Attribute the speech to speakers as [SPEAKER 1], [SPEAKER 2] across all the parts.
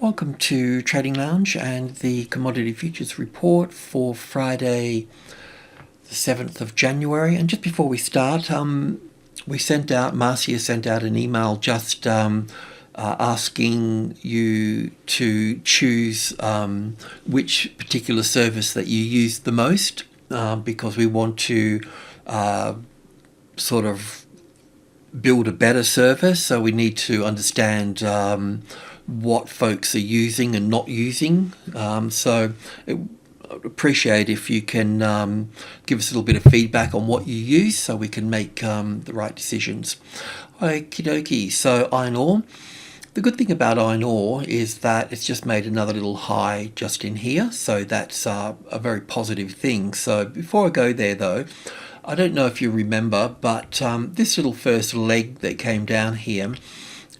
[SPEAKER 1] Welcome to Trading Lounge and the Commodity Futures Report for Friday the 7th of January. And just before we start, Marcia sent out an email just asking you to choose which particular service that you use the most, because we want to sort of build a better service, so we need to understand what folks are using and not using. So I'd appreciate if you can give us a little bit of feedback on what you use so we can make the right decisions. Okie dokie. So iron ore. The good thing about iron ore is that it's just made another little high just in here, so that's a very positive thing. So before I go there though, I don't know if you remember, but this little first leg that came down here,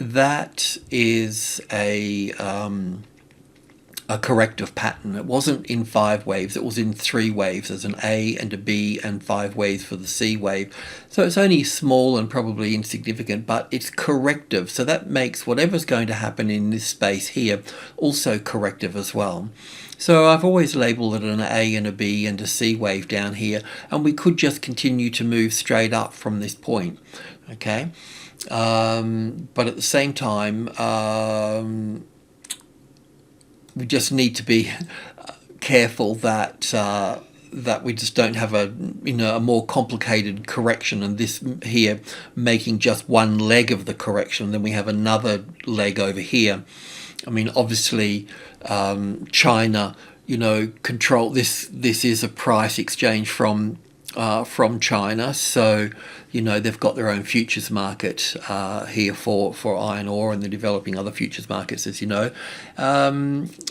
[SPEAKER 1] that is a corrective pattern. It wasn't in 5 waves, it was in 3 waves. There's an A and a B and 5 waves for the C wave. So it's only small and probably insignificant, but it's corrective. So that makes whatever's going to happen in this space here also corrective as well. So I've always labelled it an A and a B and a C wave down here, and we could just continue to move straight up from this point, okay? But at the same time, we just need to be careful that that we just don't have a more complicated correction, and this here making just one leg of the correction, then we have another leg over here. I mean, obviously, China, control this. This is a price exchange from China, so they've got their own futures market here for iron ore, and they're developing other futures markets, as you know.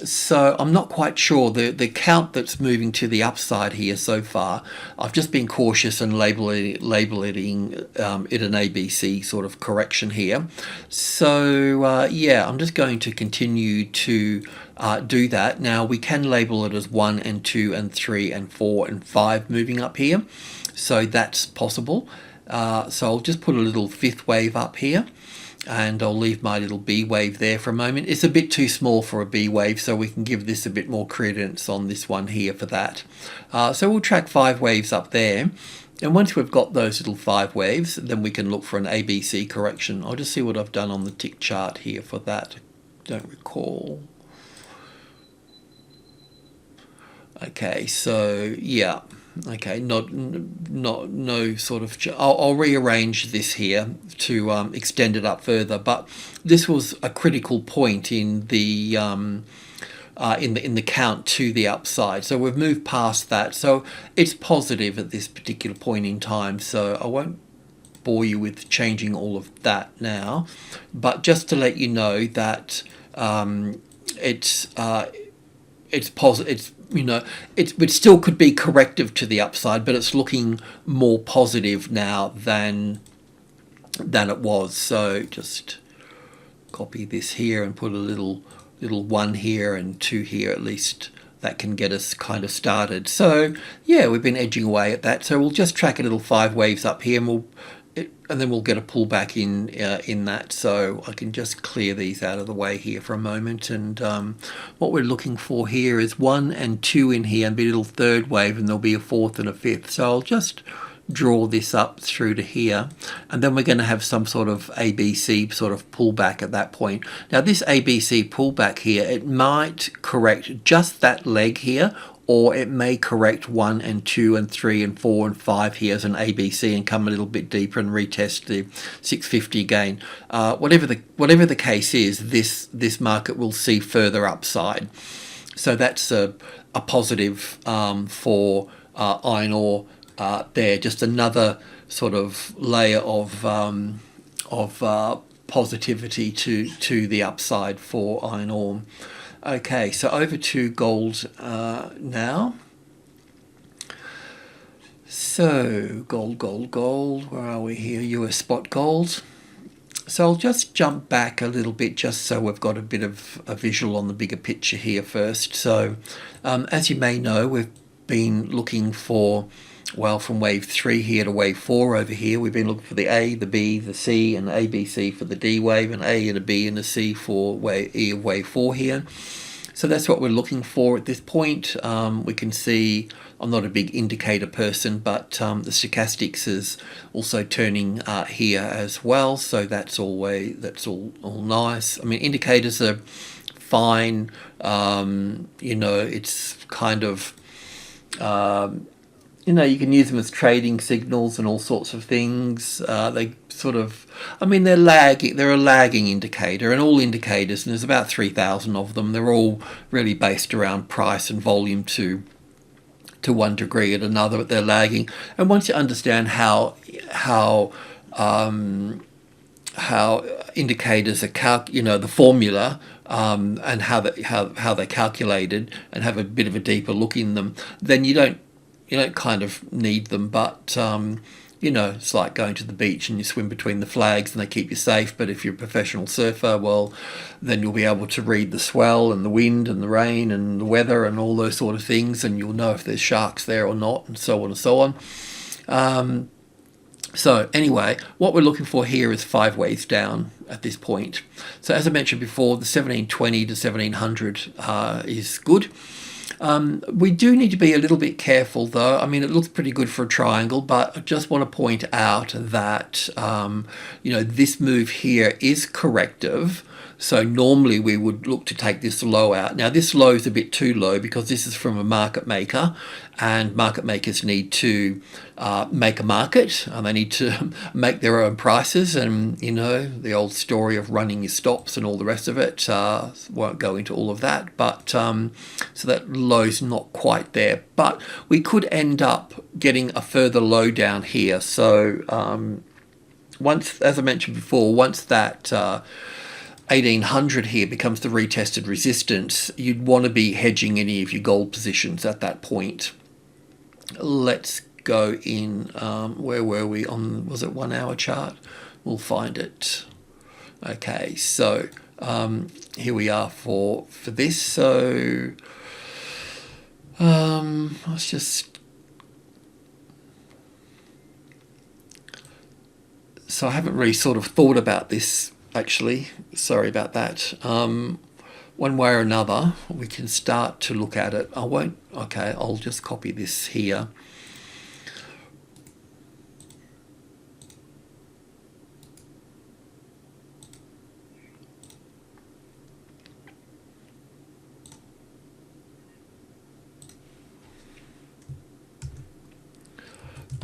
[SPEAKER 1] So I'm not quite sure the count that's moving to the upside here so far. I've just been cautious and labeling it an ABC sort of correction here. So yeah, I'm just going to continue to do that. Now we can label it as 1 and 2 and 3 and 4 and 5 moving up here, so that's possible. So I'll just put a little 5th wave up here, and I'll leave my little B wave there for a moment. It's a bit too small for a B wave, so we can give this a bit more credence on this one here for that. So we'll track 5 waves up there, and once we've got those little 5 waves, then we can look for an ABC correction. I'll just see what I've done on the tick chart here for that. Don't recall. Okay, so yeah, okay, no sort of. I'll rearrange this here to extend it up further, but this was a critical point in the count to the upside. So we've moved past that, so it's positive at this particular point in time. So I won't bore you with changing all of that now, but just to let you know that it's positive. It still could be corrective to the upside, but it's looking more positive now than it was. So just copy this here and put a little 1 here and 2 here, at least. That can get us kind of started. So yeah, we've been edging away at that. So we'll just track a little 5 waves up here, and then we'll get a pullback in that. So I can just clear these out of the way here for a moment, and what we're looking for here is 1 and 2 in here, and be a little 3rd wave, and there'll be a 4th and a 5th. So I'll just draw this up through to here, and then we're going to have some sort of ABC sort of pullback at that point. Now this ABC pullback here, it might correct just that leg here, or it may correct 1 and 2 and 3 and 4 and 5 here as an ABC and come a little bit deeper and retest the 650 again. Whatever the case is, this market will see further upside. So that's a positive for iron ore there. Just another sort of layer of positivity to the upside for iron ore. Okay, so over to gold now. So gold, where are we here? US spot gold. So I'll just jump back a little bit just so we've got a bit of a visual on the bigger picture here first. So as you may know, we've been looking for well, from wave 3 here to wave 4 over here, we've been looking for the A, the B, the C, and ABC for the D wave, and A and a B and a C for E of wave 4 here. So that's what we're looking for at this point. We can see, I'm not a big indicator person, but the stochastics is also turning here as well. So that's all nice. I mean, indicators are fine. You know, it's kind of, you know, you can use them as trading signals and all sorts of things. They sort of, I mean, they're a lagging indicator, and all indicators, and there's about 3,000 of them, they're all really based around price and volume to one degree or another, but they're lagging. And once you understand how indicators are you know, the formula, and how they're calculated, and have a bit of a deeper look in them, then you don't kind of need them. But you know, it's like going to the beach and you swim between the flags and they keep you safe. But if you're a professional surfer, well, then you'll be able to read the swell and the wind and the rain and the weather and all those sort of things, and you'll know if there's sharks there or not, and so on and so on. So anyway, what we're looking for here is 5 waves down at this point. So as I mentioned before, the 1720 to 1700 is good. We do need to be a little bit careful though. I mean, it looks pretty good for a triangle, but I just want to point out that, you know, this move here is corrective. So normally we would look to take this low out. Now this low is a bit too low because this is from a market maker, and market makers need to make a market, and they need to make their own prices, and you know, the old story of running your stops and all the rest of it. Won't go into all of that, but so that low's not quite there, but we could end up getting a further low down here. So once, as I mentioned before, once that 1800 here becomes the retested resistance, you'd want to be hedging any of your gold positions at that point. Let's go in, where were we on, was it 1 hour chart? We'll find it. Okay, so here we are for this. So let's just, so I haven't really sort of thought about this actually, sorry about that. One way or another we can start to look at it. Okay, I'll just copy this here.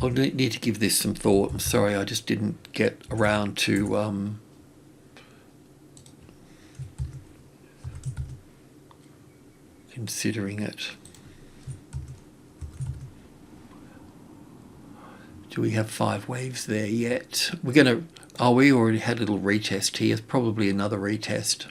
[SPEAKER 1] I'll need to give this some thought. I'm sorry, I just didn't get around to considering it. Do we have 5 waves there yet? We're gonna, we already had a little retest here. It's probably another retest.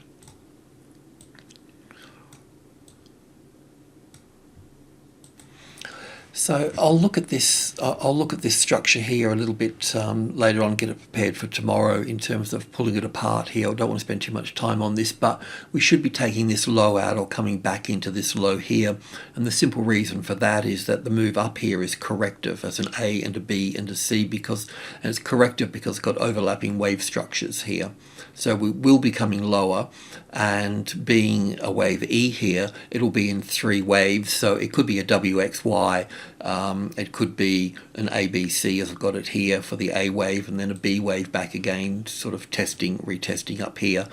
[SPEAKER 1] So I'll look at this. I'll look at this structure here a little bit later on, get it prepared for tomorrow in terms of pulling it apart here. I don't want to spend too much time on this, but we should be taking this low out or coming back into this low here. And the simple reason for that is that the move up here is corrective as an A and a B and a C, and it's corrective because it's got overlapping wave structures here. So we will be coming lower, and being a wave E here, it'll be in 3 waves. So it could be a WXY. It could be an ABC, as I've got it here for the A wave, and then a B wave back again, sort of retesting up here.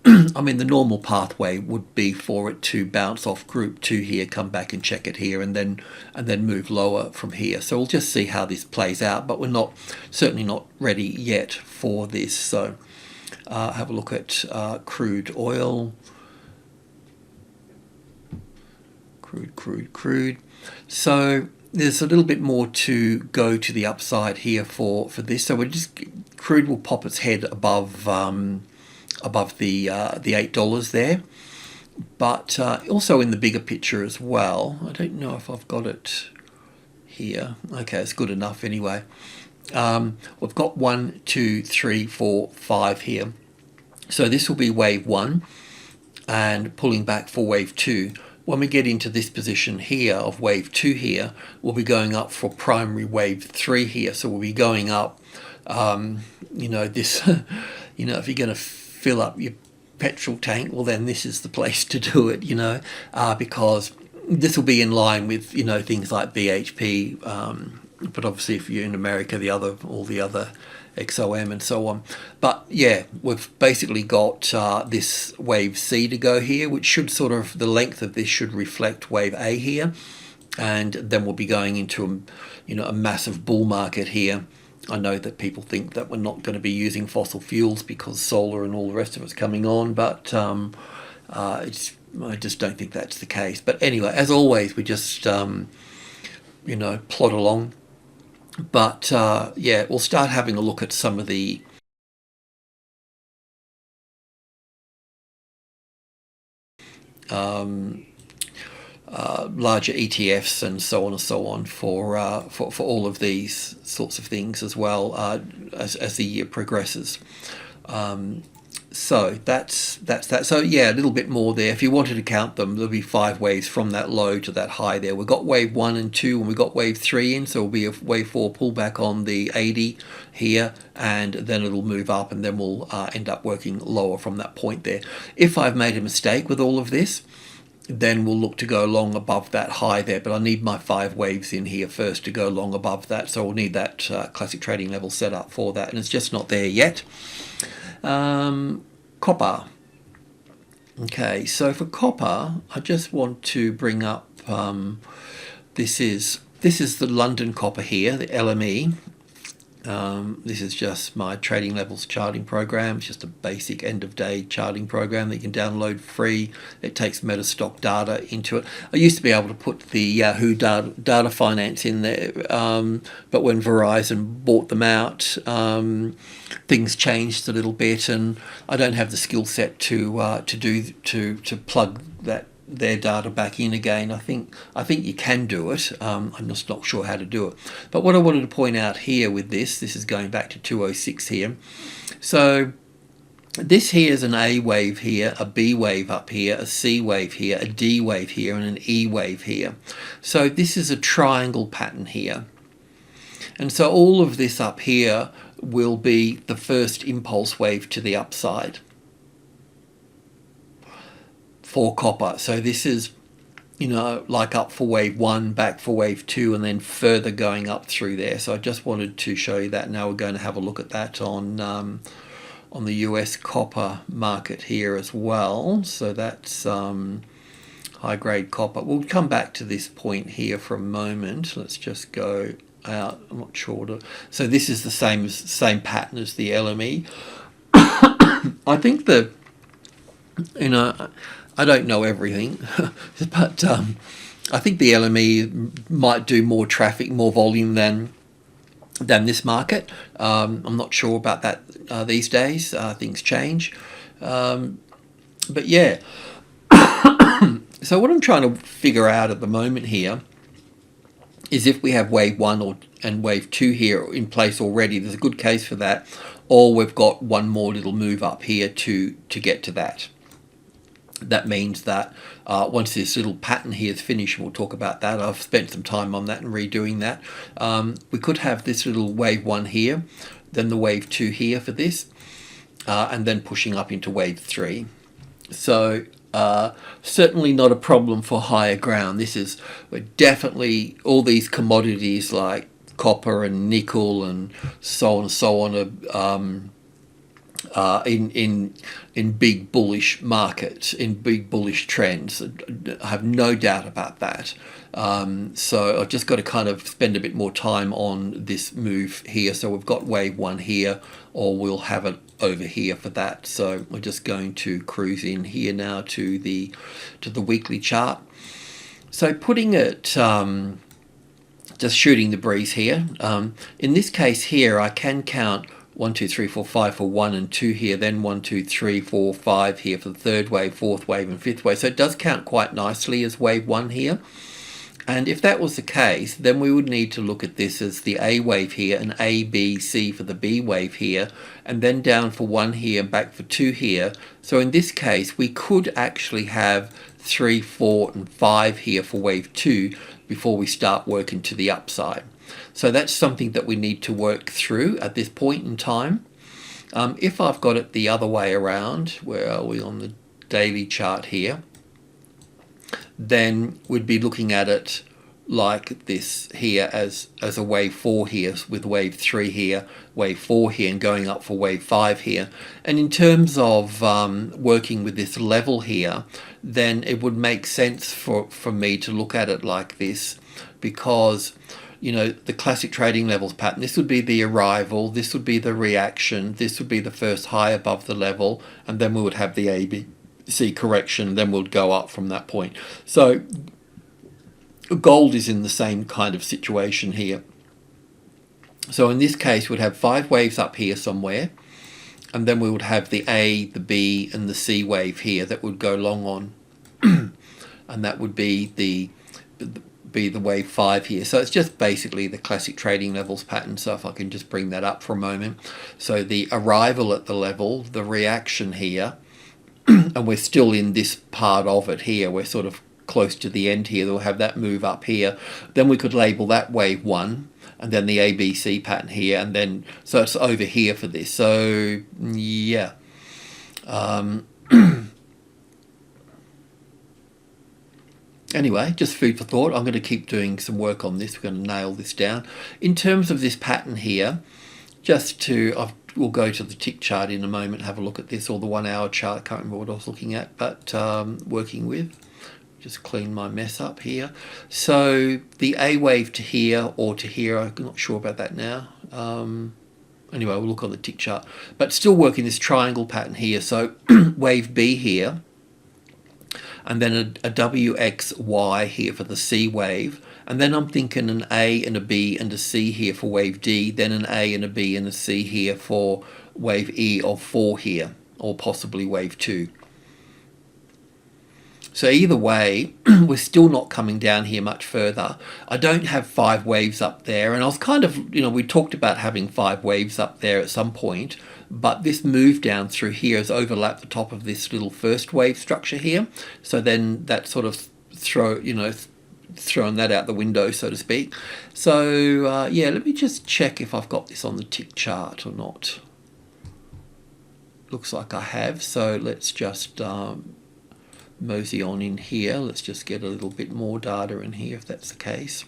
[SPEAKER 1] I mean, the normal pathway would be for it to bounce off group 2 here, come back and check it here, and then move lower from here. So we'll just see how this plays out, but we're certainly not ready yet for this. So have a look at crude oil. Crude. So there's a little bit more to go to the upside here for this. So crude will pop its head above the $8 there, but also in the bigger picture as well. I don't know if I've got it here. Okay, it's good enough anyway. We've got 1, 2, 3, 4, 5 here. So this will be wave 1 and pulling back for wave 2. when we get into this position here of wave 2 here, we'll be going up for primary wave 3 here. So we'll be going up, this, if you're going to fill up your petrol tank, well then this is the place to do it, because this will be in line with, things like BHP, but obviously if you're in America, all the other XOM and so on. But yeah, we've basically got this wave C to go here, which should the length of this should reflect wave A here, and then we'll be going into a massive bull market here. I know that people think that we're not going to be using fossil fuels because solar and all the rest of it's coming on, but I just don't think that's the case. But anyway, as always, we just plod along. But yeah, we'll start having a look at some of the larger ETFs and so on for all of these sorts of things as well, as the year progresses. So that's that. So yeah, a little bit more there. If you wanted to count them, there'll be 5 waves from that low to that high there. We've got wave 1 and 2, and we've got wave 3 in, so it'll be a wave 4 pullback on the 80 here, and then it'll move up, and then we'll end up working lower from that point there. If I've made a mistake with all of this, then we'll look to go long above that high there, but I need my 5 waves in here first to go long above that, so we'll need that classic trading level set up for that, and it's just not there yet. Copper. Okay, so for copper, I just want to bring up, this is the London copper here, the LME. This is just my trading levels charting program. It's just a basic end of day charting program that you can download free. It takes metastock data into it. I used to be able to put the Yahoo data finance in there, but when Verizon bought them out, things changed a little bit, and I don't have the skill set to plug their data back in again. I think you can do it. I'm just not sure how to do it. But what I wanted to point out here with this is going back to 206 here. So this here is an A wave here, a B wave up here, a C wave here, a D wave here, and an E wave here. So this is a triangle pattern here. And so all of this up here will be the first impulse wave to the upside for copper. So this is, like up for wave 1, back for wave 2, and then further going up through there. So I just wanted to show you that. Now we're going to have a look at that on the US copper market here as well. So that's high grade copper. We'll come back to this point here for a moment. Let's just go out. I'm not sure. So this is the same pattern as the LME. I think I don't know everything, but I think the LME might do more traffic, more volume than this market. I'm not sure about that these days. Things change. But yeah. So what I'm trying to figure out at the moment here is if we have wave 1 and wave 2 here in place already, there's a good case for that, or we've got one more little move up here to get to that. That means that once this little pattern here is finished, we'll talk about that. I've spent some time on that and redoing that. We could have this little wave 1 here, then the wave 2 here for this, and then pushing up into wave 3. So certainly not a problem for higher ground. We're definitely, all these commodities like copper and nickel and so on are in big bullish markets, in big bullish trends. I have no doubt about that. So I've just got to kind of spend a bit more time on this move here. So we've got wave 1 here, or we'll have it over here for that. So we're just going to cruise in here now to the weekly chart. So putting it, just shooting the breeze here. In this case here, I can count 1, 2, 3, 4, 5 for 1 and 2 here, then 1, 2, 3, 4, 5 here for the third wave, fourth wave, and fifth wave. So it does count quite nicely as wave 1 here. And if that was the case, then we would need to look at this as the A wave here, and A, B, C for the B wave here, and then down for 1 here, back for 2 here. So in this case, we could actually have 3, 4, and 5 here for wave 2 before we start working to the upside. So that's something that we need to work through at this point in time. If I've got it the other way around, where are we on the daily chart here, then we'd be looking at it like this here as a wave 4 here, with wave 3 here, wave 4 here, and going up for wave 5 here. And in terms of working with this level here, then it would make sense for me to look at it like this, because you know, the classic trading levels pattern, this would be the arrival, this would be the reaction, this would be the first high above the level, and then we would have the ABC correction, then we'll go up from that point. So gold is in the same kind of situation here. So in this case, we'd have 5 waves up here somewhere, and then we would have the A, the B, and the C wave here that would go long on, and that would be the wave 5 here. So it's just basically the classic trading levels pattern. So if I can just bring that up for a moment. So the arrival at the level, the reaction here, and we're still in this part of it here. We're sort of close to the end here. We'll have that move up here. Then we could label that wave 1, and then the ABC pattern here, and then so it's over here for this. So yeah. Anyway, just food for thought. I'm going to keep doing some work on this. We're going to nail this down. In terms of this pattern here, we'll go to the tick chart in a moment, have a look at this, or the 1 hour chart. I can't remember what I was looking at, but working with. Just clean my mess up here. So the A wave to here or to here, I'm not sure about that now. Anyway, we'll look on the tick chart. But still working this triangle pattern here. So wave B here, and then a WXY here for the C wave, and then I'm thinking an A and a B and a C here for wave D, then an A and a B and a C here for wave E of 4 here, or possibly wave 2. So either way, we're still not coming down here much further. I don't have 5 waves up there, and I was kind of, you know, we talked about having 5 waves up there at some point, but this move down through here has overlapped the top of this little first wave structure here. So then that sort of throwing that out the window, so to speak. So yeah, let me just check if I've got this on the tick chart or not. Looks like I have, so let's just mosey on in here. Let's just get a little bit more data in here if that's the case.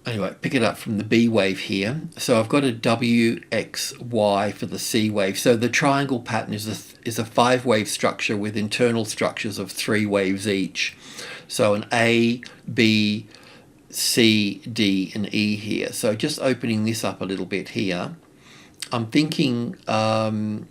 [SPEAKER 1] Anyway, pick it up from the B wave here. So I've got a WXY for the C wave. So the triangle pattern is a 5 wave structure with internal structures of 3 waves each. So an A, B, C, D, and E here. So just opening this up a little bit here, I'm thinking an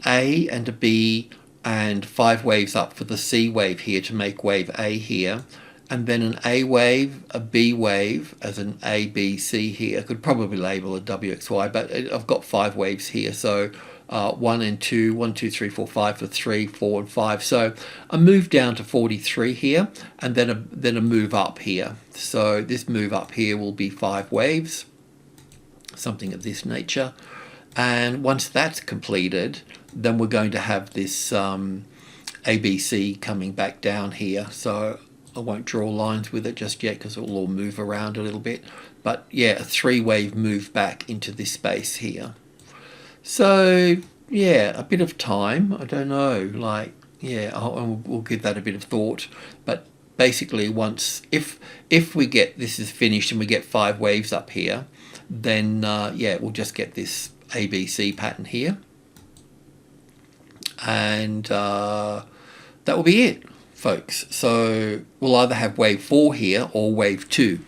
[SPEAKER 1] A and a B and 5 waves up for the C wave here to make wave A here, and then an A wave, a B wave as an A, B, C here. I could probably label a WXY, but I've got 5 waves here, so 1 and 2, 1, 2, 3, 4, 5 for 3, 4, and 5. So a move down to 43 here, and then a move up here. So this move up here will be 5 waves, something of this nature. And once that's completed, then we're going to have this ABC coming back down here. So I won't draw lines with it just yet because it will all move around a little bit. But yeah, a 3-wave move back into this space here. So yeah, a bit of time. I don't know, like, yeah, we'll give that a bit of thought. But basically, if we get this is finished and we get 5 waves up here, then yeah, we'll just get this ABC pattern here, and that will be it, folks. So we'll either have wave 4 here or wave 2.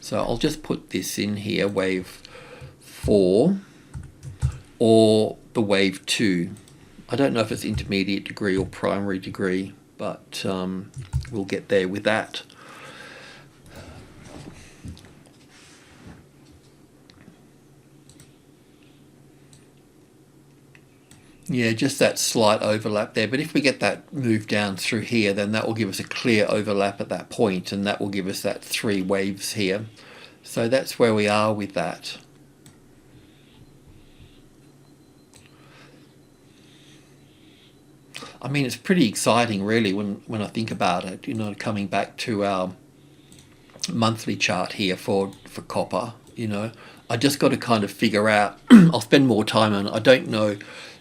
[SPEAKER 1] So I'll just put this in here, wave 4 or the wave 2. I don't know if it's intermediate degree or primary degree, but we'll get there with that. Yeah, just that slight overlap there. But if we get that move down through here, then that will give us a clear overlap at that point, and that will give us that 3 waves here. So that's where we are with that. I mean, it's pretty exciting, really, when I think about it. You know, coming back to our monthly chart here for copper. You know, I just got to kind of figure out. I'll spend more time on it. I don't know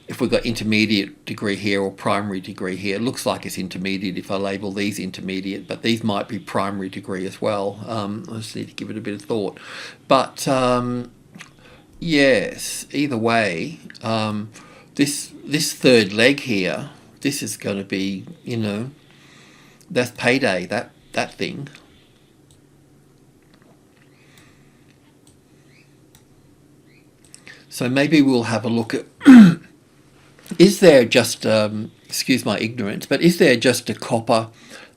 [SPEAKER 1] if we've got intermediate degree here or primary degree here. It looks like it's intermediate if I label these intermediate, but these might be primary degree as well. I just need to give it a bit of thought. But yes, either way, this third leg here, this is going to be, you know, that's payday, that thing. So maybe we'll have a look at, is there just, excuse my ignorance, but is there just a copper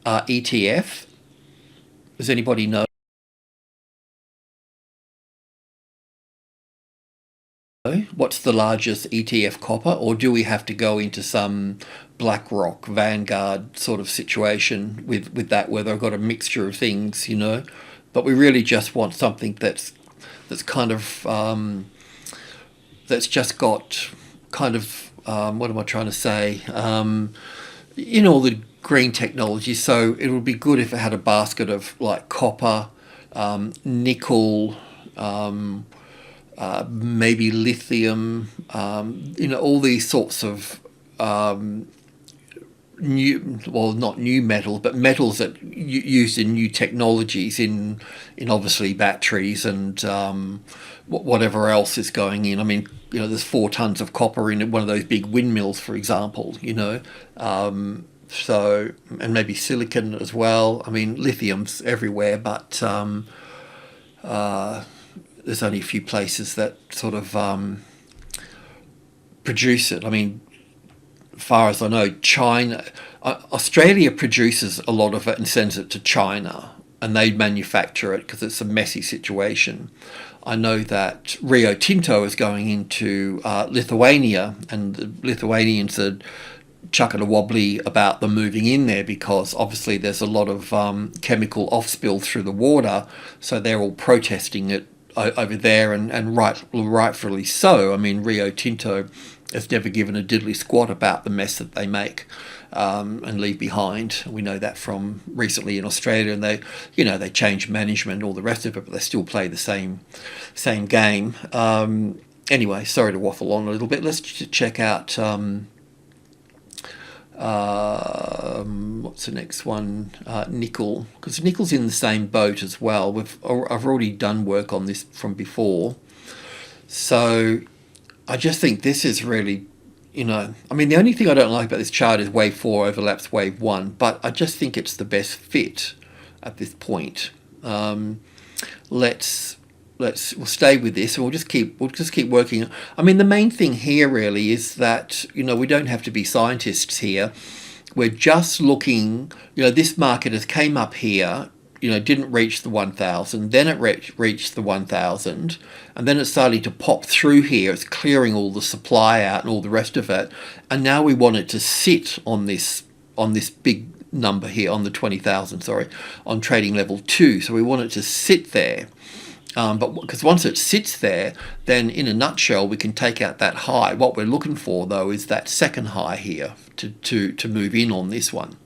[SPEAKER 1] ETF? Does anybody know? What's the largest ETF copper, or do we have to go into some BlackRock, Vanguard sort of situation with that, where they've got a mixture of things, you know? But we really just want something that's kind of that's just got kind of what am I trying to say? You know, all the green technology. So it would be good if it had a basket of like copper, nickel. Maybe lithium, you know, all these sorts of new, well, not new metals, but metals that used in new technologies, in obviously batteries and whatever else is going in. I mean, you know, there's 4 tons of copper in one of those big windmills, for example. You know, so, and maybe silicon as well. I mean, lithium's everywhere, but there's only a few places that sort of produce it. I mean, as far as I know, China, Australia produces a lot of it and sends it to China, and they manufacture it because it's a messy situation. I know that Rio Tinto is going into Lithuania, and the Lithuanians are chucking a wobbly about them moving in there because obviously there's a lot of chemical off-spill through the water, so they're all protesting it over there, and rightfully so. I mean, Rio Tinto has never given a diddly squat about the mess that they make and leave behind. We know that from recently in Australia, and they, you know, they change management and all the rest of it, but they still play the same game. Anyway, sorry to waffle on a little bit. Let's check out what's the next one? Nickel, because nickel's in the same boat as well. I've already done work on this from before, so I just think this is really, you know, I mean, the only thing I don't like about this chart is wave 4 overlaps wave 1, but I just think it's the best fit at this point. We'll stay with this, and we'll just keep working. I mean, the main thing here really is that, you know, we don't have to be scientists here. We're just looking, you know, this market has came up here, you know, didn't reach the 1,000, then it reached the 1,000, and then it's starting to pop through here. It's clearing all the supply out and all the rest of it, and now we want it to sit on this big number here, on the 20,000, sorry, on trading level 2. So we want it to sit there. But because once it sits there, then in a nutshell, we can take out that high. What we're looking for, though, is that second high here to move in on this one.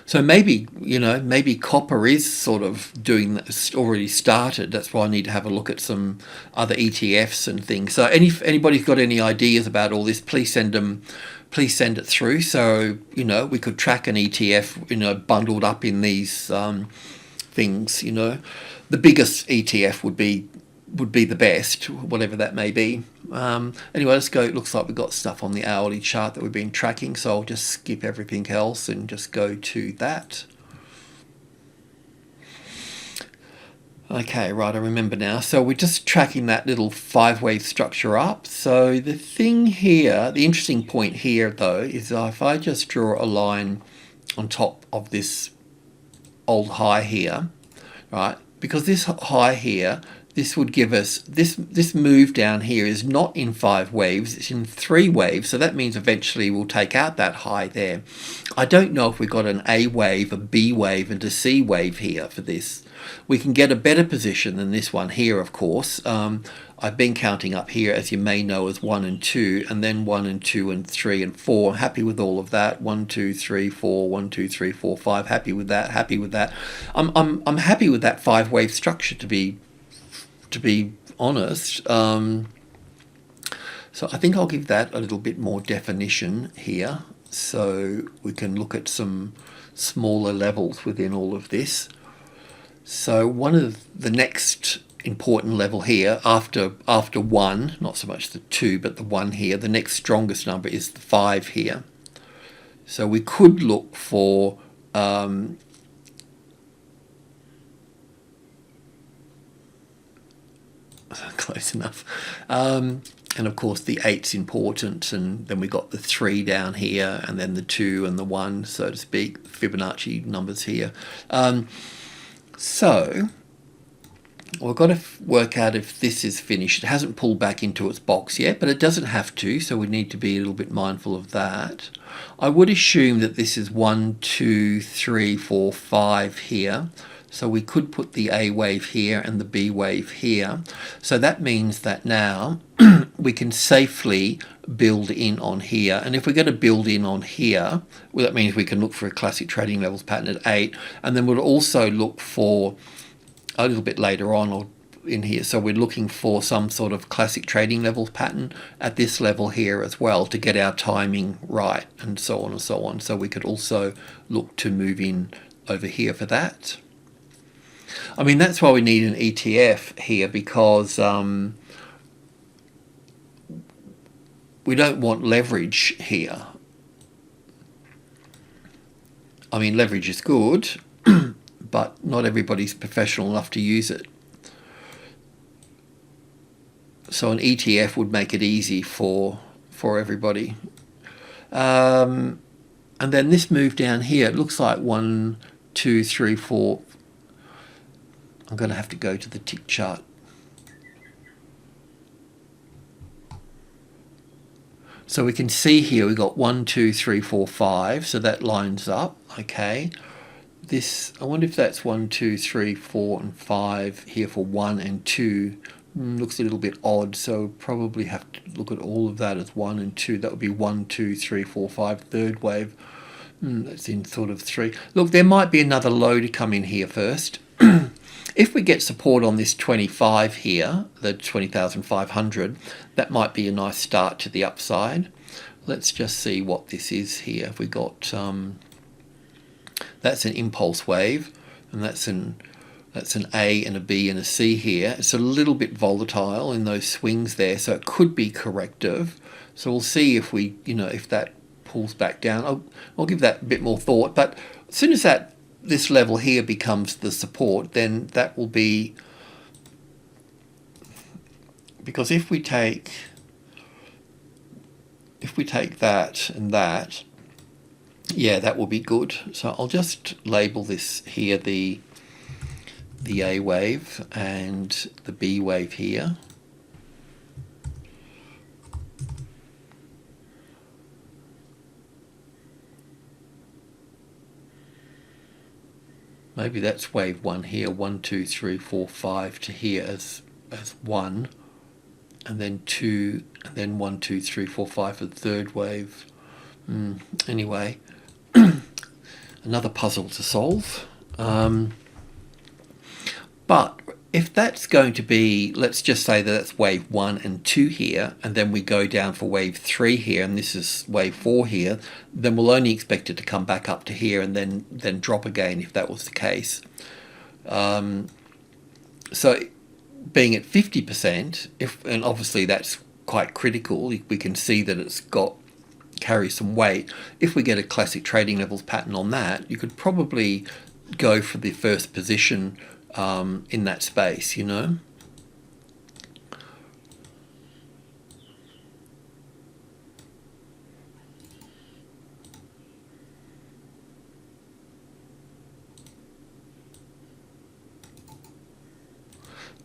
[SPEAKER 1] So maybe, you know, maybe copper is sort of doing that, already started. That's why I need to have a look at some other ETFs and things. So anybody's got any ideas about all this, please send them. Please send it through. So, you know, we could track an ETF, you know, bundled up in these things, you know. The biggest ETF would be the best, whatever that may be. Anyway, let's go. It looks like we've got stuff on the hourly chart that we've been tracking, so I'll just skip everything else and just go to that. Okay, right, I remember now. So we're just tracking that little 5-wave structure up. So the thing here, the interesting point here, though, is if I just draw a line on top of this old high here, right, because this high here, this would give us, this move down here is not in 5 waves, it's in 3 waves. So that means eventually we'll take out that high there. I don't know if we've got an A wave, a B wave, and a C wave here for this. We can get a better position than this one here, of course. I've been counting up here, as you may know, as 1 and 2, and then 1 and 2 and 3 and 4. I'm happy with all of that. 1, 2, 3, 4, 1, 2, 3, 4, 5. Happy with that. Happy with that. I'm happy with that 5-wave structure, to be honest. So I think I'll give that a little bit more definition here, so we can look at some smaller levels within all of this. So one of the next important level here after 1, not so much the 2 but the 1 here, the next strongest number is the 5 here. So we could look for close enough, and of course the 8's important, and then we got the 3 down here, and then the 2 and the 1, so to speak, Fibonacci numbers here. So we've got to work out if this is finished. It hasn't pulled back into its box yet, but it doesn't have to, so we need to be a little bit mindful of that. I would assume that this is 1, 2, 3, 4, 5 here. So we could put the A wave here and the B wave here. So that means that now we can safely build in on here. And if we're going to build in on here, well, that means we can look for a classic trading levels pattern at 8. And then we'll also look for a little bit later on or in here. So we're looking for some sort of classic trading levels pattern at this level here as well to get our timing right, and so on and so on. So we could also look to move in over here for that. I mean, that's why we need an ETF here, because we don't want leverage here. I mean, leverage is good, but not everybody's professional enough to use it. So an ETF would make it easy for everybody. And then this move down here, it looks like 1, 2, 3, 4. I'm going to have to go to the tick chart. So we can see here we've got 1, 2, 3, 4, 5. So that lines up. Okay. This, I wonder if that's 1, 2, 3, 4, and 5 here for 1 and 2. Looks a little bit odd, so probably have to look at all of that as 1 and 2. That would be 1, 2, 3, 4, 5, third wave. That's in sort of 3. Look, there might be another low to come in here first. If we get support on this 25 here, the 20,500, that might be a nice start to the upside. Let's just see what this is here. We got that's an impulse wave, and that's an A and a B and a C here. It's a little bit volatile in those swings there, so it could be corrective. So we'll see if we, if that pulls back down. I'll give that a bit more thought. But as soon as this level here becomes the support, then that will be, because if we take that and that, yeah, that will be good. So I'll just label this here the A wave and the B wave here. Maybe that's wave 1 here, 1, 2, 3, 4, 5 to here as 1, and then 2, and then 1, 2, 3, 4, 5 for the third wave. Anyway, another puzzle to solve. But if that's going to be, let's just say that that's wave 1 and 2 here, and then we go down for wave 3 here, and this is wave 4 here, then we'll only expect it to come back up to here and then drop again if that was the case. So being at 50%, and obviously that's quite critical, we can see that it's carries some weight. If we get a classic trading levels pattern on that, you could probably go for the first position in that space,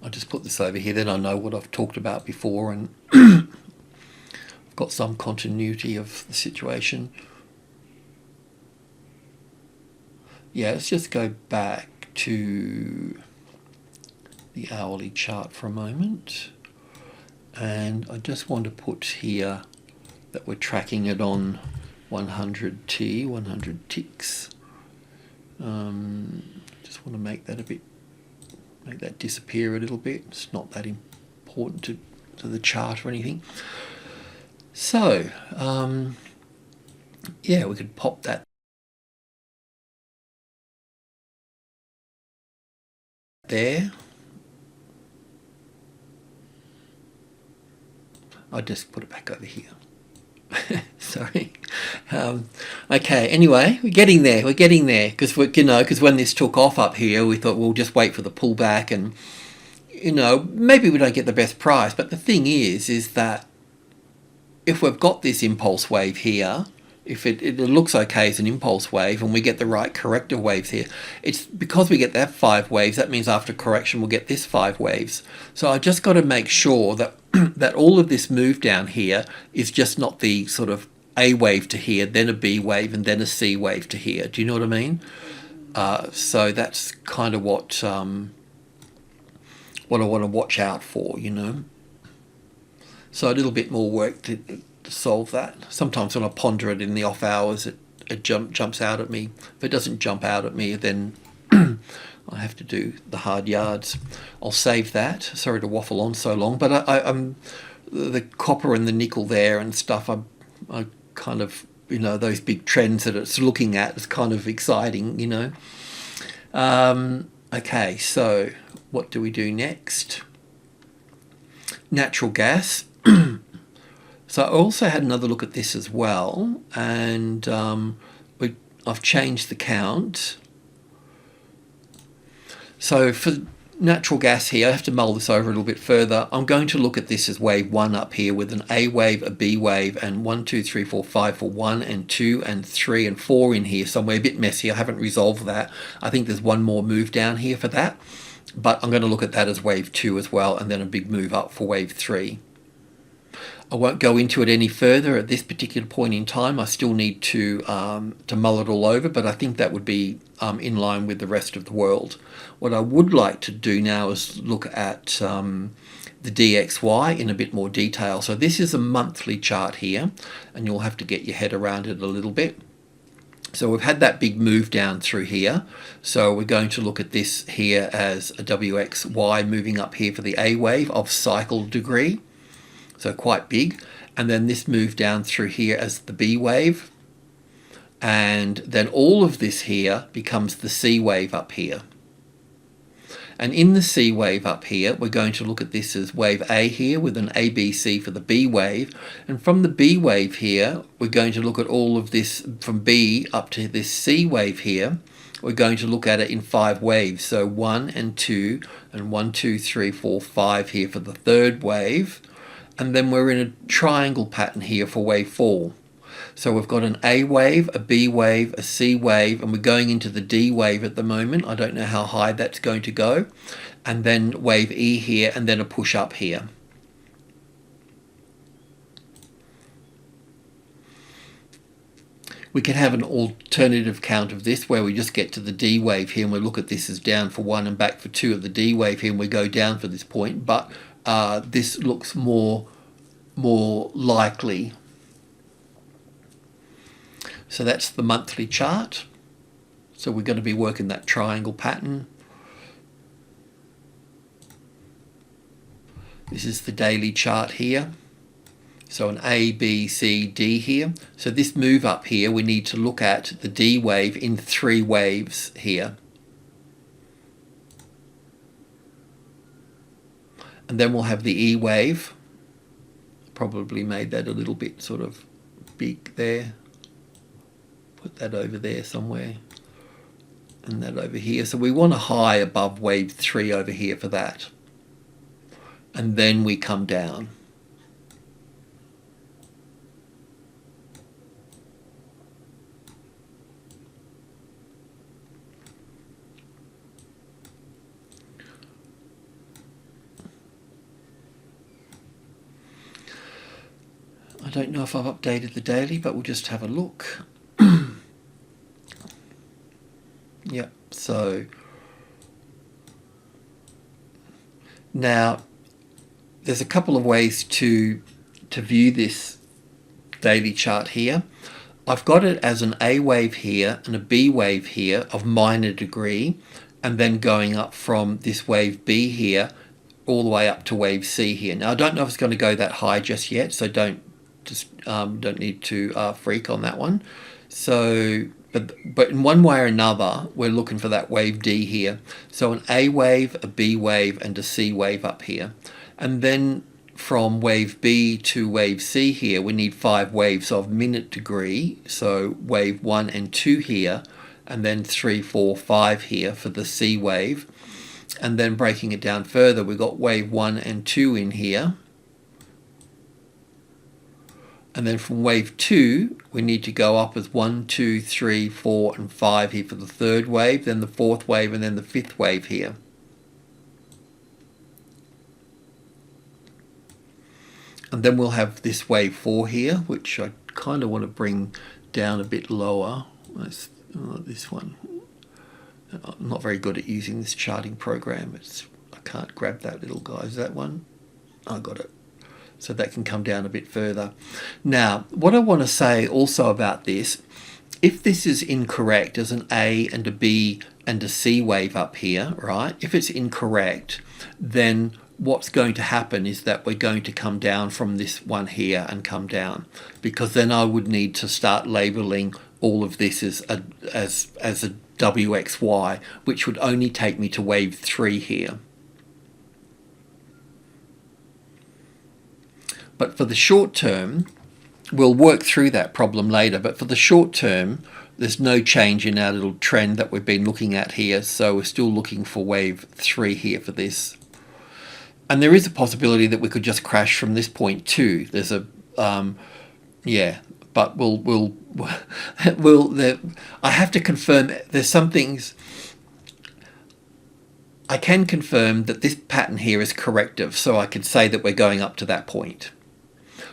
[SPEAKER 1] I'll just put this over here, then I know what I've talked about before, and I've got some continuity of the situation. Yeah, let's just go back to the hourly chart for a moment. And I just want to put here that we're tracking it on 100T, 100 ticks. Just want to make that make that disappear a little bit. It's not that important to the chart or anything. So, yeah, we could pop that there. I'll just put it back over here. Sorry. Okay. Anyway, we're getting there. We're getting there because because when this took off up here, we thought we'll just wait for the pullback, and maybe we don't get the best price. But the thing is that if we've got this impulse wave here, if it looks okay as an impulse wave, and we get the right corrective waves here, it's because we get that 5 waves. That means after correction we'll get this 5 waves. So I just got to make sure that that all of this move down here is just not the sort of A wave to here, then a B wave, and then a C wave to here. Do you know what I mean? So that's kind of what I want to watch out for, So a little bit more work to solve that. Sometimes when I ponder it in the off hours, it jumps out at me. If it doesn't jump out at me, then I have to do the hard yards. I'll save that. Sorry to waffle on so long, but I'm the copper and the nickel there and stuff. I kind of those big trends that it's looking at is kind of exciting. Okay, so what do we do next? Natural gas. So I also had another look at this as well, and I've changed the count. So for natural gas here, I have to mull this over a little bit further. I'm going to look at this as wave 1 up here with an A wave, a B wave, and 1, 2, 3, 4, 5 for 1 and 2 and 3 and 4 in here somewhere. A bit messy. I haven't resolved that. I think there's one more move down here for that. But I'm going to look at that as wave 2 as well, and then a big move up for wave 3. I won't go into it any further at this particular point in time. I still need to mull it all over, but I think that would be in line with the rest of the world. What I would like to do now is look at the DXY in a bit more detail. So this is a monthly chart here, and you'll have to get your head around it a little bit. So we've had that big move down through here. So we're going to look at this here as a WXY moving up here for the A wave of cycle degree. So quite big. And then this move down through here as the B wave. And then all of this here becomes the C wave up here. And in the C wave up here, we're going to look at this as wave A here with an ABC for the B wave. And from the B wave here, we're going to look at all of this from B up to this C wave here. We're going to look at it in 5 waves. So 1 and 2 and 1, 2, 3, 4, 5 here for the third wave. And then we're in a triangle pattern here for wave 4. So we've got an A wave, a B wave, a C wave, and we're going into the D wave at the moment. I don't know how high that's going to go. And then wave E here, and then a push up here. We can have an alternative count of this where we just get to the D wave here and we look at this as down for 1 and back for 2 of the D wave here, and we go down for this point. But this looks more likely. So that's the monthly chart. So we're going to be working that triangle pattern. This is the daily chart here. So an A, B, C, D here. So this move up here, we need to look at the D wave in 3 waves here. And then we'll have the E wave. Probably made that a little bit sort of big there. Put that over there somewhere. And that over here. So we want a high above wave 3 over here for that. And then we come down. don't know if I've updated the daily, but we'll just have a look. Yep, so now there's a couple of ways to view this daily chart here. I've got it as an A wave here and a B wave here of minor degree, and then going up from this wave B here all the way up to wave C here. Now I don't know if it's going to go that high just yet, so don't need to freak on that one. So but in one way or another we're looking for that wave D here. So an A wave, a B wave, and a C wave up here, and then from wave B to wave C here we need 5 waves of minute degree, so wave 1 and 2 here, and then 3, 4, 5 here for the C wave. And then breaking it down further, we've got wave 1 and 2 in here. And then from wave 2, we need to go up as 1, 2, 3, 4, and 5 here for the third wave, then the fourth wave, and then the fifth wave here. And then we'll have this wave 4 here, which I kind of want to bring down a bit lower. This one. I'm not very good at using this charting program. I can't grab that little guy. Is that one? I got it. So that can come down a bit further. Now, what I want to say also about this, if this is incorrect as an A and a B and a C wave up here, right? If it's incorrect, then what's going to happen is that we're going to come down from this one here and come down, because then I would need to start labeling all of this as a WXY, which would only take me to wave 3 here. But for the short term, we'll work through that problem later, but for the short term, there's no change in our little trend that we've been looking at here, so we're still looking for wave 3 here for this. And there is a possibility that we could just crash from this point too. There's a, but I have to confirm, there's some things, I can confirm that this pattern here is corrective, so I can say that we're going up to that point.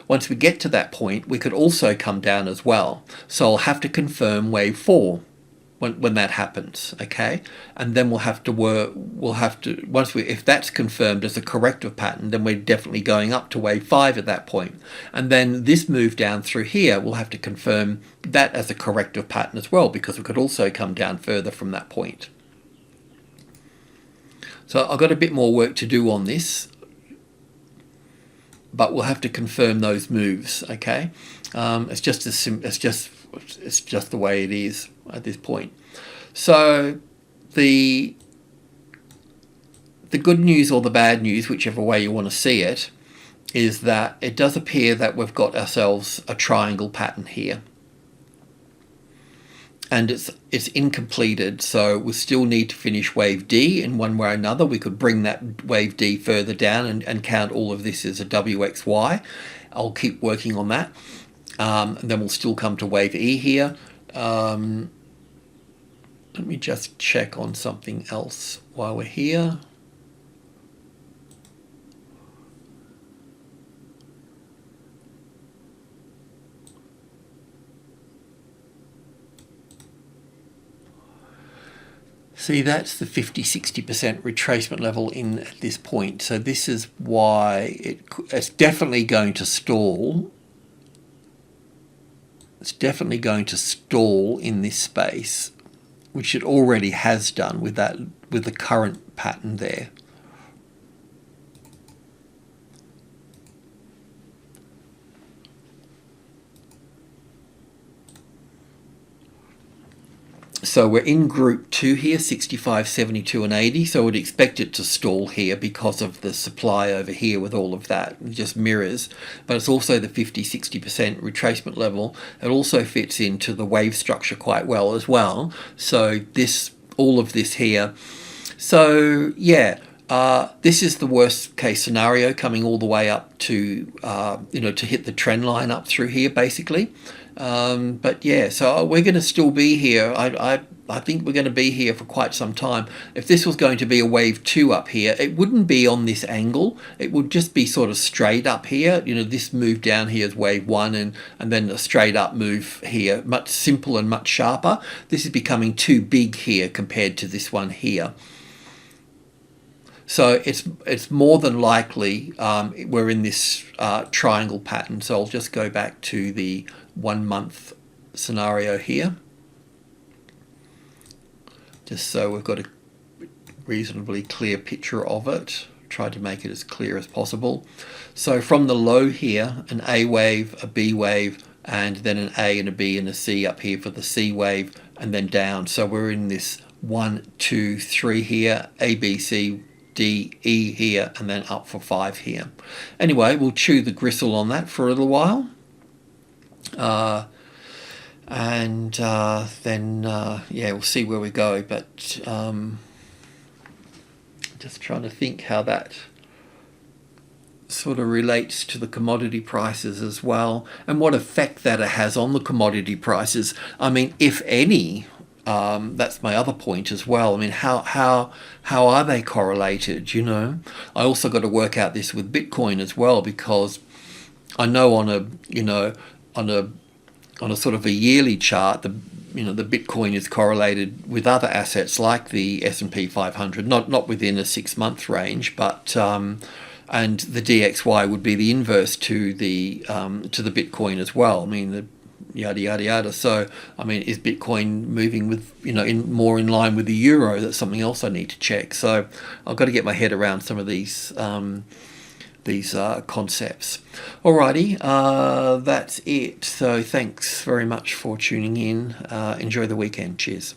[SPEAKER 1] Once we get to that point, we could also come down as well. So I'll have to confirm wave 4 when that happens, okay? And then we'll have to work, if that's confirmed as a corrective pattern, then we're definitely going up to wave 5 at that point. And then this move down through here, we'll have to confirm that as a corrective pattern as well, because we could also come down further from that point. So I've got a bit more work to do on this, but we'll have to confirm those moves, okay? It's just the way it is at this point. So the good news or the bad news, whichever way you want to see it, is that it does appear that we've got ourselves a triangle pattern here. And it's incompleted, so we still need to finish wave D in one way or another. We could bring that wave D further down and count all of this as a WXY. I'll keep working on that. And then we'll still come to wave E here. Let me just check on something else while we're here. See, that's the 50-60% retracement level in at this point. So this is why it's definitely going to stall. It's definitely going to stall in this space, which it already has done with the current pattern there. So we're in group 2 here, 65, 72 and 80, so we'd expect it to stall here because of the supply over here with all of that. It just mirrors, but it's also the 50-60% retracement level. It also fits into the wave structure quite well as well. So all of this here. So yeah, This is the worst case scenario, coming all the way up to to hit the trend line up through here basically. But yeah, so we're going to still be here. I think we're going to be here for quite some time. If this was going to be a wave 2 up here, it wouldn't be on this angle. It would just be sort of straight up here. This move down here is wave 1, and then a straight up move here, much simpler and much sharper. This is becoming too big here compared to this one here. So it's more than likely we're in this triangle pattern. So I'll just go back to the 1 month scenario here, just so we've got a reasonably clear picture of it. Try to make it as clear as possible. So from the low here, an A wave, a B wave, and then an A and a B and a C up here for the C wave, and then down. So we're in this 1, 2, 3 here, A, B, C, D, E here, and then up for 5 here. Anyway, we'll chew the gristle on that for a little while. Then we'll see where we go. But just trying to think how that sort of relates to the commodity prices as well, and what effect that it has on the commodity prices. I mean, if any. That's my other point as well. I mean, how are they correlated? I also got to work out this with Bitcoin as well, because I know on a sort of a yearly chart, the Bitcoin is correlated with other assets like the S&P 500, not within a 6-month range, but and the DXY would be the inverse to the Bitcoin as well. I mean, yada yada yada. So I mean, is Bitcoin moving with more in line with the euro? That's something else I need to check. So I've got to get my head around some of these concepts. Alrighty, that's it. So thanks very much for tuning in. Enjoy the weekend. Cheers.